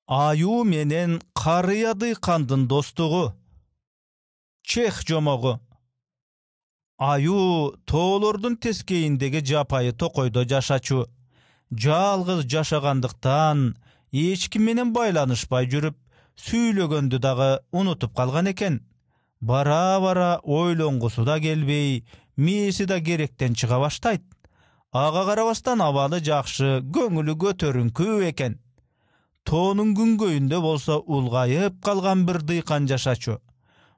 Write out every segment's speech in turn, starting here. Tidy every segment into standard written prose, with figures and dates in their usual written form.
Аюу менен карыя дыйкандын достугу. Чех жомогу. Аюу тоолордун тескейиндеги жапайы токойдо жашачу. Жалгыз жашагандыктан эч ким менен байланышпай жүрүп, сүйлөгөндү дагы унутуп калган экен. Бара-бара ойлонгусу да келбей, мээси да керектен чыга баштайт. Ага карабастан абалы жакшы, көңүлү көтөрүңкү экен. Тоонун күнгөйүндө болсо улгайып калган бир дыйкан жашачу.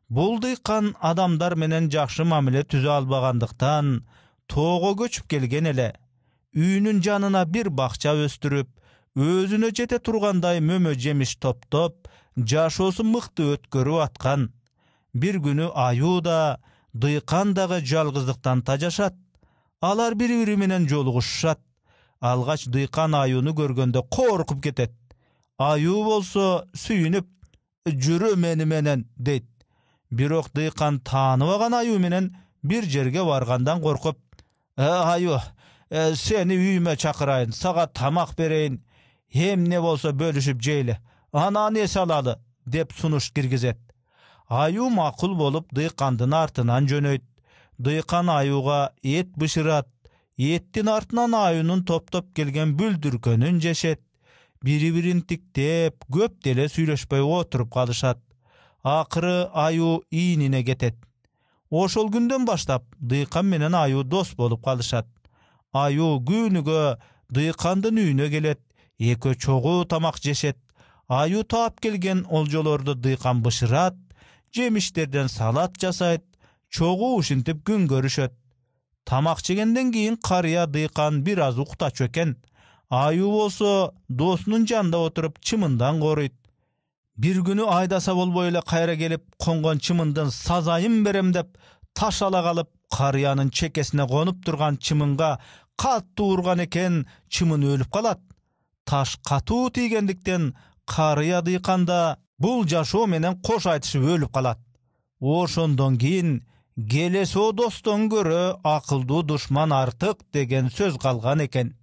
Бул дыйкан адамдар менен жакшы мамиле түзө албагандыктан тоого көчүп келген эле. Үйүнүн жанына бир бакча өстүрүп, өзүнө жете тургандай мөмө жемиш топтоп, жашоосун мыкты өткөрүп аткан. Бир күнү аюу да, дыйкан дагы жалгыздыктан тажашат. Алар бири-бири менен жолугушушат. Алгач дыйкан аюуну көргөндө коркуп кетет. Аюу болсо сүйүнүп, "Жүрү мени менен" дейт. Бирок дыйкан тааныбаган аюу менен бир жерге баргандан коркуп, "Аюу, сени үйүмө чакырайын, сага тамак берейин, эмне болсо бөлүшүп жейли, анан эс алалы" деп сунуш киргизет. Аюу макул болуп дыйкандын артынан жөнөйт. Дыйкан аюуга эт бышырат. Эттин артынан аюунун топтоп келген бүлдүркөнүн жешет. Бири-бирин тиктеп, көп деле сүйлөшпөй отуруп калышат. Акыры аюу ийинине кетет. Ошол күндөн баштап дыйкан менен аюу дос болуп калышат. Аюу күнүгө дыйкандын үйүнө келет, экөө чогуу тамак жешет. Аюу таап келген олжолорду дыйкан бышырат, жемиштерден салат жасайт, чогуу ушинтип күн көрүшөт. Тамак жегенден кийин карыя дыйкан бир аз уктачу экен. Аюу болсо досунун жанында отуруп чымындан коруйт. Бир күнү айдаса болбой эле кайра келип, конгон чымындын сазайын берем деп таш ала калып, карыянын чекесине конуп турган чымынга катуу урган экен, чымын өлүп калат. Таш катуу тийгендиктен карыя дыйканда бул жашоо менен кош айтышып өлүп калат. Ошондон кийин келесоо достон көрө акылдуу душман артык деген сөз калган экен.